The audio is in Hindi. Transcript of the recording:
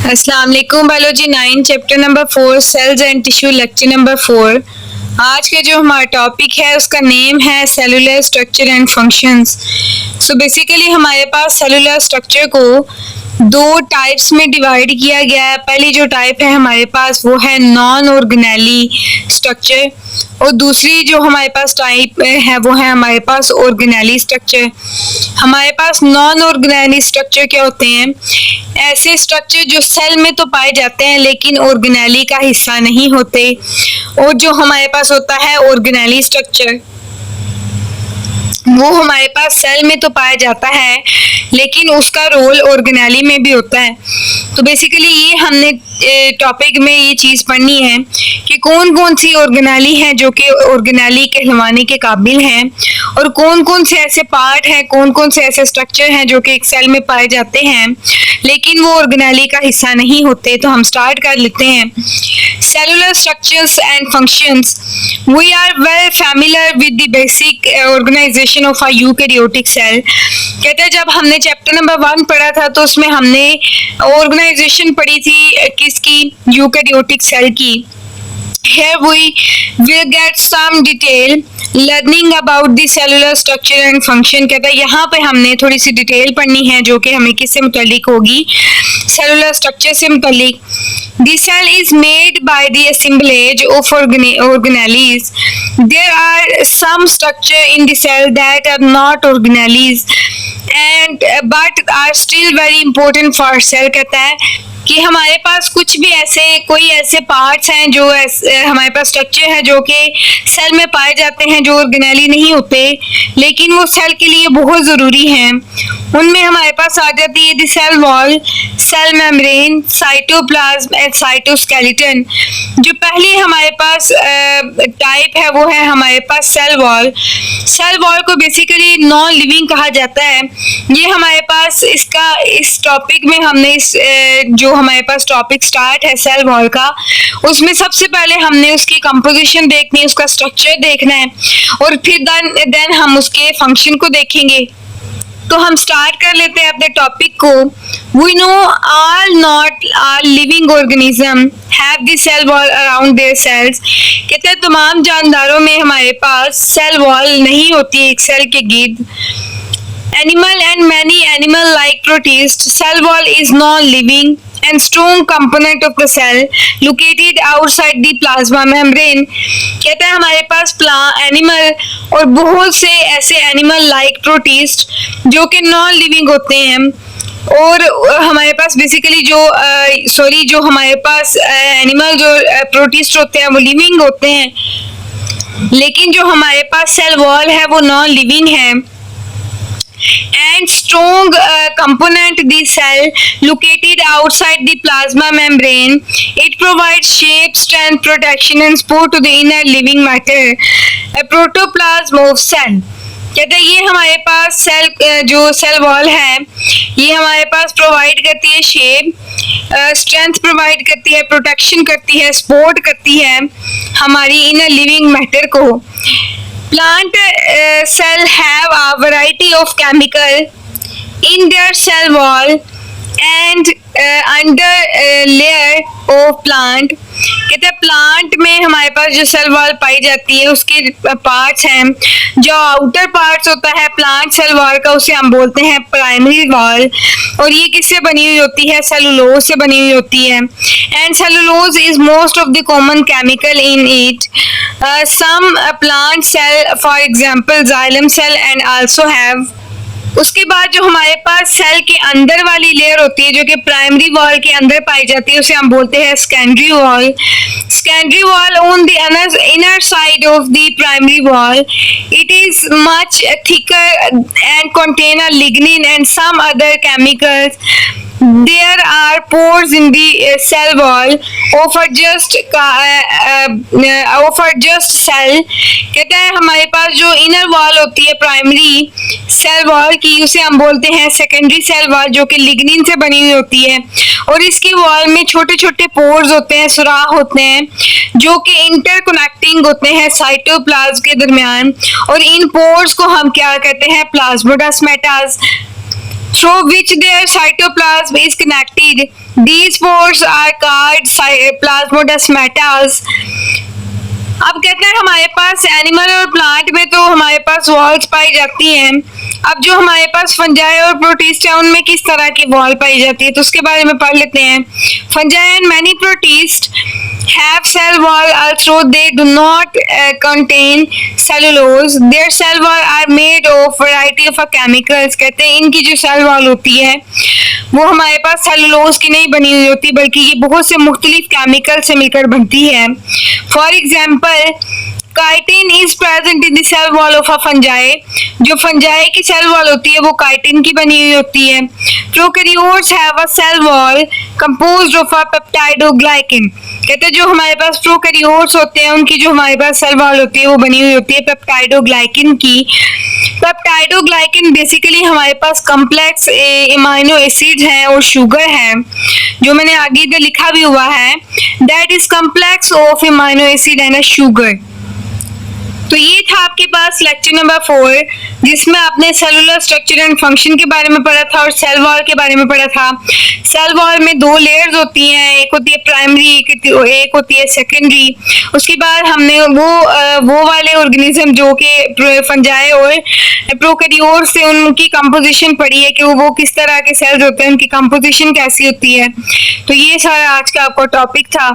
अस्सलाम वालेकुम biology 9 chapter number 4 cells and tissue lecture number 4। आज का जो हमारा टॉपिक है उसका नेम है cellular structure and functions. So basically हमारे पास सेलुलर स्ट्रक्चर को दो टाइप्स में डिवाइड किया गया है। पहली जो टाइप है हमारे पास वो है नॉन ऑर्गेनेली स्ट्रक्चर और दूसरी जो हमारे पास टाइप है वो है हमारे पास ऑर्गेनेली स्ट्रक्चर। हमारे पास नॉन ऑर्गेनेली स्ट्रक्चर क्या होते हैं? ऐसे स्ट्रक्चर जो सेल में तो पाए जाते हैं लेकिन ऑर्गेनेली का हिस्सा नहीं होते। और जो हमारे पास होता है ऑर्गेनेली स्ट्रक्चर वो हमारे पास सेल में तो पाया जाता है लेकिन उसका रोल ऑर्गेनेली में भी होता है। तो बेसिकली ये हमने टॉपिक में ये चीज़ पढ़नी है कि कौन कौन सी ऑर्गेनेली हैं जो कि ऑर्गेनेली कहलवाने के काबिल हैं और कौन कौन से ऐसे पार्ट हैं, कौन कौन से ऐसे स्ट्रक्चर हैं जो कि एक सेल में पाए जाते हैं लेकिन वो ऑर्गेनेली का हिस्सा नहीं होते। तो हम स्टार्ट कर लेते हैं। Cellular structures and functions. We are well familiar with the basic organization of a eukaryotic cell. कहते हैं जब हमने चैप्टर नंबर 1 पढ़ा था तो उसमें हमने ऑर्गेनाइजेशन पढ़ी थी किसकी? यूकैरियोटिक सेल की। Here we will get some detail learning about the cellular structure and function। कहता है यहाँ पे हमने थोड़ी सी डिटेल पढ़नी है जो कि हमें किससे मुतालिक होगी? सेलुलर स्ट्रक्चर से मुतालिक। The cell is made by the assemblage of organelles. There are some structure in the cell that are not organelles and but are still very important for cell। कहता है कि हमारे पास कुछ भी कोई ऐसे पार्ट्स हैं जो हमारे पास स्ट्रक्चर है जो कि सेल में पाए जाते हैं जो ऑर्गेनेली नहीं होते लेकिन वो सेल के लिए बहुत ज़रूरी हैं। उनमें हमारे पास आ जाती है the cell wall, cell membrane, cytoplasm and cytoskeleton. जो पहली हमारे पास टाइप है वो है हमारे पास सेल वॉल। सेल वॉल को बेसिकली नॉन लिविंग कहा जाता है। ये हमारे पास इस टॉपिक में हमने जो हमारे पास टॉपिक स्टार्ट है सेल वॉल का, उसमें सबसे पहले हमने उसकी कंपोजिशन देखनी है, उसका स्ट्रक्चर देखना है और फिर देन हम उसके फंक्शन को देखेंगे। तो हम स्टार्ट कर लेते हैं अपने टॉपिक को। We know all living organism have the cell wall around their cells। कहते हैं तमाम जानदारों में हमारे पास सेल वॉल नहीं होती एक सेल के गिर्द। Animal and many animal-like protists, cell wall is non-living and strong component of the cell located outside the plasma membrane। कहता है हमारे पास एनिमल और बहुत से ऐसे एनिमल लाइक प्रोटिस्ट जो कि नॉन लिविंग होते हैं और हमारे पास बेसिकली जो हमारे पास एनिमल जो प्रोटिस्ट होते हैं वो लिविंग होते हैं लेकिन जो हमारे पास सेल वॉल है वो नॉन लिविंग है। And strong component the cell located outside the plasma membrane। It provides shape, strength, protection and support to the inner living matter, a protoplasm of cell। कहते हैं ये हमारे पास जो सेल वॉल है ये हमारे पास प्रोवाइड करती है शेप, स्ट्रेंथ प्रोवाइड करती है, प्रोटेक्शन करती है, सपोर्ट करती है हमारी इनर लिविंग मैटर को। Plant cell have a variety of chemical in their cell wall and under layer of plant। कहते हैं प्लांट में हमारे पास जो सेल वॉल पाई जाती है उसके पार्ट्स हैं। जो आउटर पार्ट्स होता है प्लांट सेल वॉल का उसे हम बोलते हैं प्राइमरी वॉल और ये किससे बनी हुई होती है? सेलुलोज से बनी हुई होती है। And cellulose is most of the common chemical in it. Some plant cell for example xylem cell and also have. उसके बाद जो हमारे पास सेल के अंदर वाली लेयर होती है जो कि प्राइमरी वॉल के अंदर पाई जाती है उसे हम बोलते हैं secondary wall. Secondary wall on the inner side of the primary wall, it is much thicker and contain a lignin and some other chemicals। There are pores in the cell wall offer just cell। कहता है हमारे पास जो इनर वॉल होती है प्राइमरी सेल वॉल की उसे हम बोलते हैं सेकेंडरी सेल वॉल जो कि लिग्निन से बनी हुई होती है और इसकी वॉल में छोटे छोटे पोर्स होते हैं, सुराख होते हैं जो कि इंटरकनेक्टिंग होते हैं साइटोप्लाज्म के दरमियान और इन पोर्स को हम क्या कहते हैं? प्लाज्मोडेस्माटास। through which their cytoplasm is connected. These pores are called plasmodesmatas. अब कहते हैं हमारे पास एनिमल और प्लांट में तो हमारे पास वॉल्स पाई जाती हैं। अब जो हमारे पास फंजाई और प्रोटिस्ट है उनमें किस तरह की वॉल पाई जाती है तो उसके बारे में पढ़ लेते हैं। Fungi and many protist have cell wall although they do not contain cellulose. Their cell wall are made of variety of chemicals. कहते हैं इनकी जो सेल वॉल होती है वो हमारे पास सेलुलोज की नहीं बनी हुई होती बल्कि ये बहुत से मुख्तलिफ केमिकल से मिलकर बनती है। For example chitin is present in the cell wall of a fungi. जो फंजाई की सेल वॉल होती है वो काइटिन की बनी हुई होती है। Prokaryotes have a cell wall composed of a peptidoglycan. कहते हैं जो हमारे पास प्रोकैरियोट्स होते हैं उनकी जो हमारे पास सेल वॉल होती है वो बनी हुई होती है पेप्टाइडोग्लाइकिन की। पेप्टाइडोग्लाइकिन बेसिकली हमारे पास कॉम्प्लेक्स एमाइनो एसिड हैं और शुगर है जो मैंने आगे इधर लिखा भी हुआ है that is complex of amino acid and a sugar. तो ये था आपके पास लेक्चर नंबर 4 जिसमें आपने सेलुलर स्ट्रक्चर एंड फंक्शन के बारे में पढ़ा था और सेल वॉल के बारे में पढ़ा था। सेल वॉल में 2 लेयर्स होती हैं, एक होती है प्राइमरी एक होती है सेकेंडरी। उसके बाद हमने वो वाले ऑर्गेनिज्म जो कि फंजाई और प्रोकैरियोट्स से उनकी कंपोजिशन पढ़ी है कि वो किस तरह के सेल्स होते हैं, उनकी कंपोजिशन कैसी होती है। तो ये सारा आज का आपका टॉपिक था।